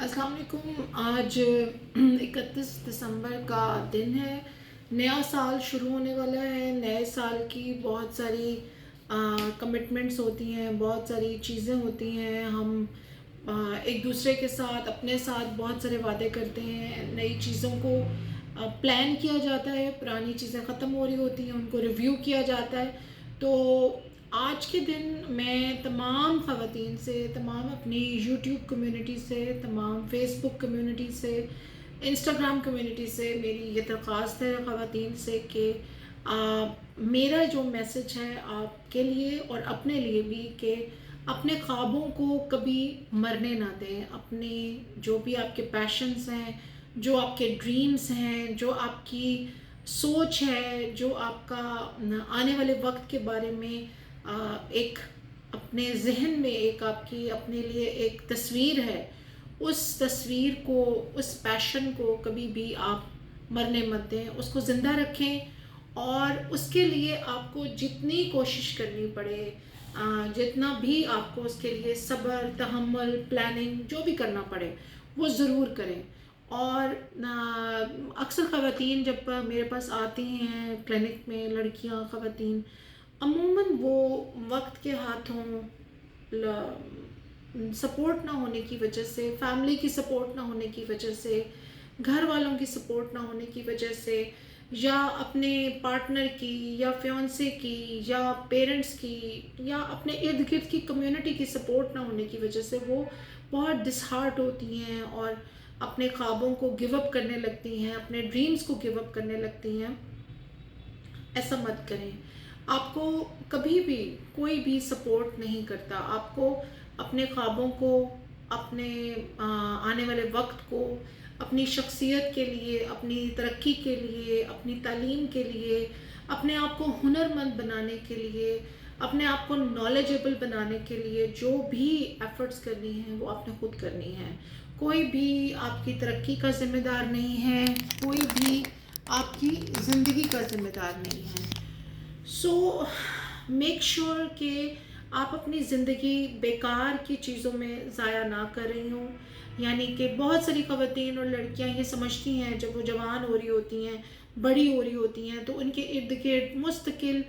السلام علیکم. آج 31 دسمبر کا دن ہے. نیا سال شروع ہونے والا ہے. نئے سال کی بہت ساری کمٹمنٹس ہوتی ہیں, بہت ساری چیزیں ہوتی ہیں. ہم ایک دوسرے کے ساتھ, اپنے ساتھ بہت سارے وعدے کرتے ہیں. نئی چیزوں کو پلان کیا جاتا ہے. پرانی چیزیں ختم ہو رہی ہوتی ہیں, ان کو ریویو کیا جاتا ہے. تو آج کے دن میں تمام خواتین سے, تمام اپنی یوٹیوب کمیونٹی سے, تمام فیس بک کمیونٹی سے, انسٹاگرام کمیونٹی سے میری یہ درخواست ہے خواتین سے کہ میرا جو میسج ہے آپ کے لیے اور اپنے لیے بھی, کہ اپنے خوابوں کو کبھی مرنے نہ دیں. اپنے جو بھی آپ کے پیشنز ہیں, جو آپ کے ڈریمز ہیں, جو آپ کی سوچ ہے, جو آپ کا آنے والے وقت کے بارے میں ایک اپنے ذہن میں ایک آپ کی اپنے لیے ایک تصویر ہے, اس تصویر کو, اس پیشن کو کبھی بھی آپ مرنے مت دیں. اس کو زندہ رکھیں اور اس کے لیے آپ کو جتنی کوشش کرنی پڑے, جتنا بھی آپ کو اس کے لیے صبر, تحمل, پلاننگ جو بھی کرنا پڑے وہ ضرور کریں. اور اکثر خواتین جب میرے پاس آتی ہیں کلینک میں, لڑکیاں, خواتین, عموماً وہ وقت کے ہاتھوں سپورٹ نہ ہونے کی وجہ سے, فیملی کی سپورٹ نہ ہونے کی وجہ سے, گھر والوں کی سپورٹ نہ ہونے کی وجہ سے, یا اپنے پارٹنر کی, یا فیونسے کی, یا پیرنٹس کی, یا اپنے ارد گرد کی کمیونٹی کی سپورٹ نہ ہونے کی وجہ سے وہ بہت ڈس ہارٹ ہوتی ہیں اور اپنے خوابوں کو گیو اپ کرنے لگتی ہیں, اپنے ڈریمز کو گیو اپ کرنے لگتی ہیں. ایسا مت کریں. آپ کو کبھی بھی کوئی بھی سپورٹ نہیں کرتا. آپ کو اپنے خوابوں کو, اپنے آنے والے وقت کو, اپنی شخصیت کے لیے, اپنی ترقی کے لیے, اپنی تعلیم کے لیے, اپنے آپ کو ہنرمند بنانے کے لیے, اپنے آپ کو نالجیبل بنانے کے لیے جو بھی ایفرٹس کرنی ہیں وہ آپ نے خود کرنی ہے. کوئی بھی آپ کی ترقی کا ذمہ دار نہیں ہے, کوئی بھی آپ کی زندگی کا ذمہ دار نہیں ہے. سو میک شیور کہ آپ اپنی زندگی بیکار کی چیزوں میں ضائع نہ کر رہی ہوں. یعنی کہ بہت ساری خواتین اور لڑکیاں یہ سمجھتی ہیں جب وہ جوان ہو رہی ہوتی ہیں, بڑی ہو رہی ہوتی ہیں, تو ان کے ارد گرد مستقل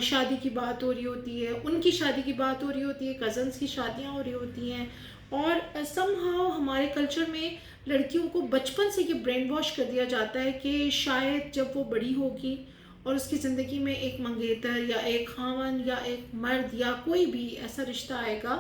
شادی کی بات ہو رہی ہوتی ہے, ان کی شادی کی بات ہو رہی ہوتی ہے, کزنس کی شادیاں ہو رہی ہوتی ہیں. اور سم ہاؤ ہمارے کلچر میں لڑکیوں کو بچپن سے یہ برین واش کر دیا جاتا ہے کہ شاید جب وہ بڑی ہوگی اور اس کی زندگی میں ایک منگیتر یا ایک خاوند یا ایک مرد یا کوئی بھی ایسا رشتہ آئے گا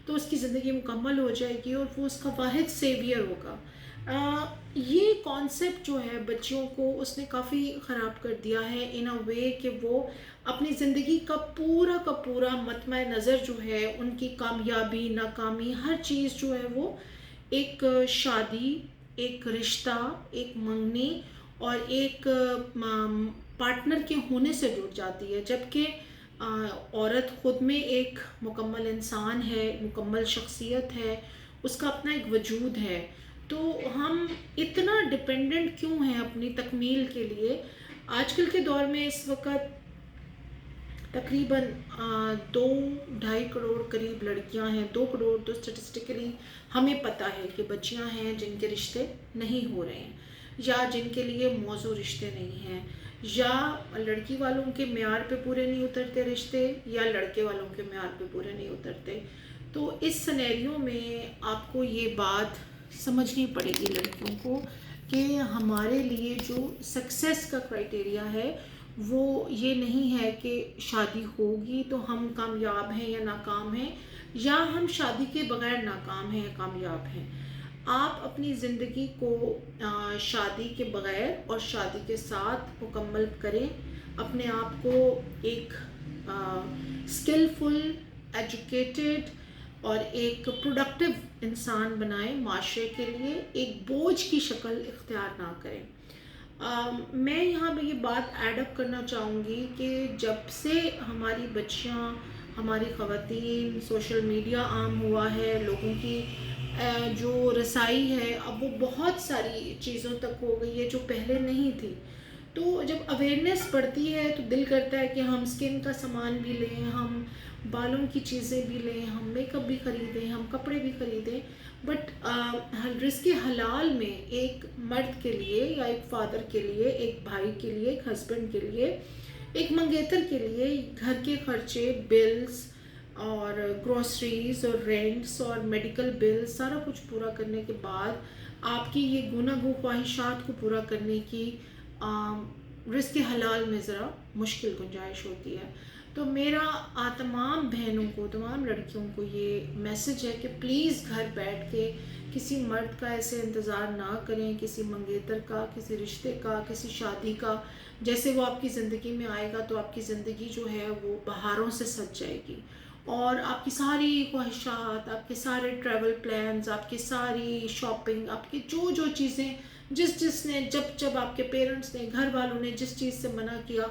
تو اس کی زندگی مکمل ہو جائے گی اور وہ اس کا واحد سیویئر ہوگا. یہ کانسیپٹ جو ہے بچیوں کو اس نے کافی خراب کر دیا ہے ان اے وے کہ وہ اپنی زندگی کا پورا مطمع نظر جو ہے, ان کی کامیابی, ناکامی, ہر چیز جو ہے وہ ایک شادی, ایک رشتہ, ایک منگنی اور ایک پارٹنر کے ہونے سے جڑ جاتی ہے. جبکہ عورت خود میں ایک مکمل انسان ہے, مکمل شخصیت ہے, اس کا اپنا ایک وجود ہے. تو ہم اتنا ڈپینڈنٹ کیوں ہیں اپنی تکمیل کے لیے؟ آج کل کے دور میں اس وقت تقریباً 2-2.5 کروڑ قریب لڑکیاں ہیں. 2 کروڑ تو اسٹیٹسٹیکلی ہمیں پتہ ہے کہ بچیاں ہیں جن کے رشتے نہیں ہو رہے ہیں, یا جن کے لیے موزوں رشتے نہیں ہیں, یا لڑکی والوں کے معیار پہ پورے نہیں اترتے رشتے, یا لڑکے والوں کے معیار پہ پورے نہیں اترتے. تو اس سینیریو میں آپ کو یہ بات سمجھنی پڑے گی لڑکیوں کو کہ ہمارے لیے جو سکسیس کا کرائٹیریا ہے وہ یہ نہیں ہے کہ شادی ہوگی تو ہم کامیاب ہیں یا ناکام ہیں, یا ہم شادی کے بغیر ناکام ہیں یا کامیاب ہیں. آپ اپنی زندگی کو شادی کے بغیر اور شادی کے ساتھ مکمل کریں. اپنے آپ کو ایک اسکلفل, ایجوکیٹڈ اور ایک پروڈکٹیو انسان بنائیں معاشرے کے لیے, ایک بوجھ کی شکل اختیار نہ کریں. میں یہاں پہ یہ بات ایڈ اپ کرنا چاہوں گی کہ جب سے ہماری بچیاں, ہماری خواتین, سوشل میڈیا عام ہوا ہے, لوگوں کی جو رسائی ہے اب وہ بہت ساری چیزوں تک ہو گئی ہے جو پہلے نہیں تھی. تو جب اویئرنیس بڑھتی ہے تو دل کرتا ہے کہ ہم اسکن کا سامان بھی لیں، ہم بالوں کی چیزیں بھی لیں، ہم میک اپ بھی خریدیں، ہم کپڑے بھی خریدیں. بٹ رزق حلال میں ایک مرد کے لیے یا ایک فادر کے لیے، ایک بھائی کے لیے، ایک ہسبینڈ کے لیے، ایک منگیتر کے لیے گھر کے خرچے، بلز اور گروسریز اور رینٹس اور میڈیکل بلز سارا کچھ پورا کرنے کے بعد آپ کی یہ گناہ گو خواہشات کو پورا کرنے کی رزق حلال میں ذرا مشکل گنجائش ہوتی ہے. تو میرا تمام بہنوں کو، تمام لڑکیوں کو یہ میسج ہے کہ پلیز گھر بیٹھ کے کسی مرد کا ایسے انتظار نہ کریں، کسی منگیتر کا، کسی رشتے کا، کسی شادی کا. جیسے وہ آپ کی زندگی میں آئے گا تو آپ کی زندگی جو ہے وہ بہاروں سے سج جائے گی، اور آپ کی ساری خواہشات، آپ کے سارے ٹریول پلانز، آپ کی ساری شاپنگ، آپ کی جو چیزیں جس نے جب آپ کے پیرنٹس نے، گھر والوں نے جس چیز سے منع کیا،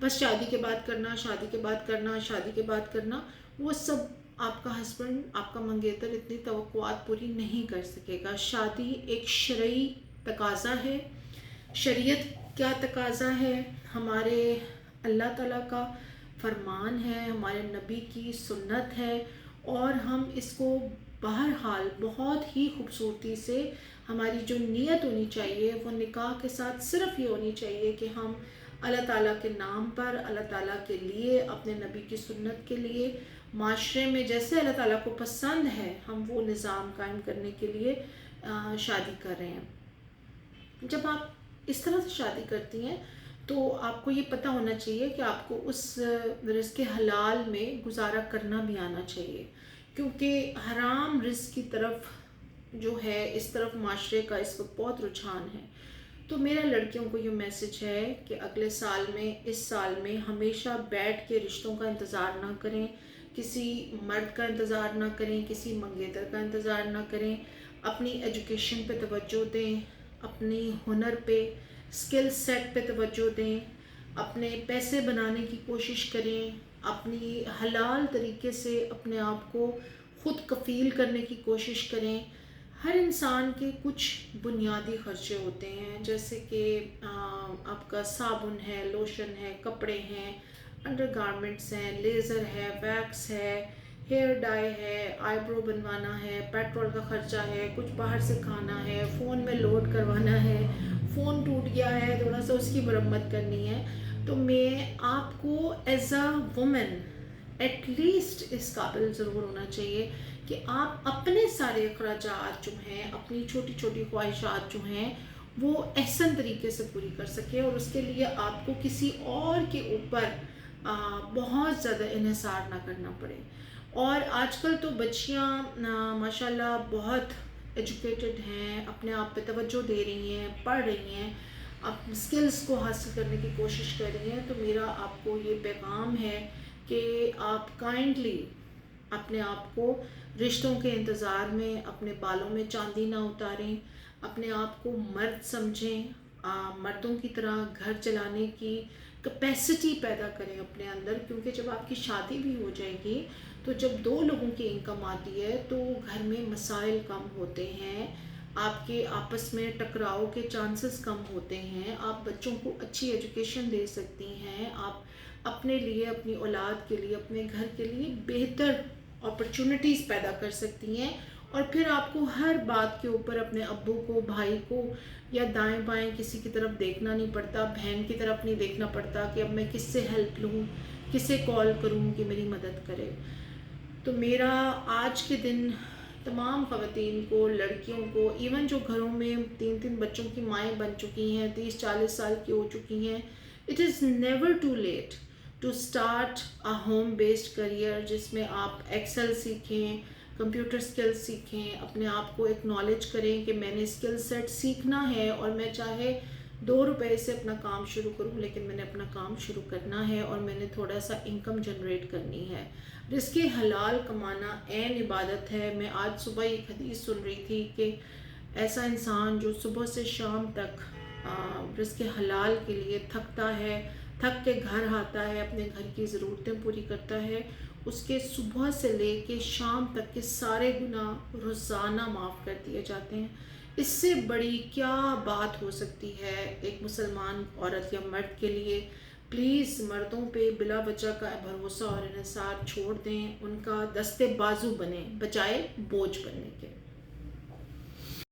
بس شادی کے بعد کرنا، شادی کے بعد کرنا، شادی کے بعد کرنا، وہ سب آپ کا ہسبینڈ، آپ کا منگیتر اتنی توقعات پوری نہیں کر سکے گا. شادی ایک شرعی تقاضا ہے. شریعت کیا تقاضا ہے؟ ہمارے اللہ تعالیٰ کا فرمان ہے، ہمارے نبی کی سنت ہے، اور ہم اس کو بہرحال بہت ہی خوبصورتی سے، ہماری جو نیت ہونی چاہیے وہ نکاح کے ساتھ صرف یہ ہونی چاہیے کہ ہم اللہ تعالیٰ کے نام پر، اللہ تعالیٰ کے لیے، اپنے نبی کی سنت کے لیے، معاشرے میں جیسے اللہ تعالیٰ کو پسند ہے ہم وہ نظام قائم کرنے کے لیے شادی کر رہے ہیں. جب آپ اس طرح سے شادی کرتی ہیں تو آپ کو یہ پتہ ہونا چاہیے کہ آپ کو اس رزق حلال میں گزارا کرنا بھی آنا چاہیے، کیونکہ حرام رزق کی طرف جو ہے، اس طرف معاشرے کا اس وقت بہت رجحان ہے. تو میرا لڑکیوں کو یہ میسج ہے کہ اگلے سال میں، اس سال میں ہمیشہ بیٹھ کے رشتوں کا انتظار نہ کریں، کسی مرد کا انتظار نہ کریں، کسی منگیتر کا انتظار نہ کریں. اپنی ایجوکیشن پہ توجہ دیں، اپنی ہنر پہ، اسکل سیٹ پہ توجہ دیں، اپنے پیسے بنانے کی کوشش کریں، اپنی حلال طریقے سے اپنے آپ کو خود کفیل کرنے کی کوشش کریں. ہر انسان کے کچھ بنیادی خرچے ہوتے ہیں، جیسے کہ آپ کا صابن ہے، لوشن ہے، کپڑے ہیں، انڈر گارمنٹس ہیں، لیزر ہے، ویکس ہے، ہیئر ڈائی ہے، آئی برو بنوانا ہے، پیٹرول کا خرچہ ہے، کچھ باہر سے کھانا ہے، فون میں لوڈ کروانا ہے، فون ٹوٹ گیا ہے تھوڑا سا اس کی مرمت کرنی ہے. تو میں آپ کو as a woman at least اس قابل ضرور ہونا چاہیے کہ آپ اپنے سارے اخراجات جو ہیں، اپنی چھوٹی چھوٹی خواہشات جو ہیں وہ احسن طریقے سے پوری کر سکیں، اور اس کے لیے آپ کو کسی اور کے اوپر بہت زیادہ انحصار نہ کرنا پڑے. اور آج کل تو بچیاں ماشاءاللہ بہت ایجوکیٹڈ ہیں، اپنے آپ پہ توجہ دے رہی ہیں، پڑھ رہی ہیں، اپنے اسکلز کو حاصل کرنے کی کوشش کر رہی ہیں. تو میرا آپ کو یہ پیغام ہے کہ آپ کائنڈلی اپنے آپ کو رشتوں کے انتظار میں، اپنے بالوں میں چاندی نہ اتاریں، اپنے آپ کو مرد سمجھیں، مردوں کی طرح گھر چلانے کی کیپیسٹی پیدا کریں اپنے اندر. کیونکہ جب آپ کی شادی بھی ہو جائے گی تو جب دو لوگوں کی انکم آتی ہے تو گھر میں مسائل کم ہوتے ہیں، آپ کے آپس میں ٹکراؤ کے چانسز کم ہوتے ہیں، آپ بچوں کو اچھی ایجوکیشن دے سکتی ہیں، آپ اپنے لیے، اپنی اولاد کے لیے، اپنے گھر کے لیے بہتر اپرچونٹیز پیدا کر سکتی ہیں. اور پھر آپ کو ہر بات کے اوپر اپنے ابو کو، بھائی کو، یا دائیں بائیں کسی کی طرف دیکھنا نہیں پڑتا، بہن کی طرف نہیں دیکھنا پڑتا کہ اب میں کس سے ہیلپ لوں، کسے کال کروں کہ میری مدد کرے. تو میرا آج کے دن تمام خواتین کو، لڑکیوں کو، ایون جو گھروں میں 3 بچوں کی مائیں بن چکی ہیں، 30-40 سال کی ہو چکی ہیں، it is never too late to start a home based career, جس میں آپ ایکسل سیکھیں، کمپیوٹر اسکلز سیکھیں، اپنے آپ کو ایکنالج کریں کہ میں نے اسکل سیٹ سیکھنا ہے، اور میں چاہے 2 روپے سے اپنا کام شروع کروں، لیکن میں نے اپنا کام شروع کرنا ہے، اور میں نے تھوڑا سا انکم جنریٹ کرنی ہے. رزق حلال کمانا عین عبادت ہے. میں آج صبح ایک حدیث سن رہی تھی کہ ایسا انسان جو صبح سے شام تک رزق حلال کے لیے تھکتا ہے، تھک کے گھر آتا ہے، اپنے گھر کی ضرورتیں پوری کرتا ہے، اس کے صبح سے لے کے شام تک کے سارے گناہ روزانہ معاف کر دیے جاتے ہیں۔ اس سے بڑی کیا بات ہو سکتی ہے ایک مسلمان عورت یا مرد کے لیے؟ پلیز مردوں پہ بلا وجہ کا بھروسہ اور انحصار چھوڑ دیں، ان کا دستے بازو بنیں بجائے بوجھ بننے کے۔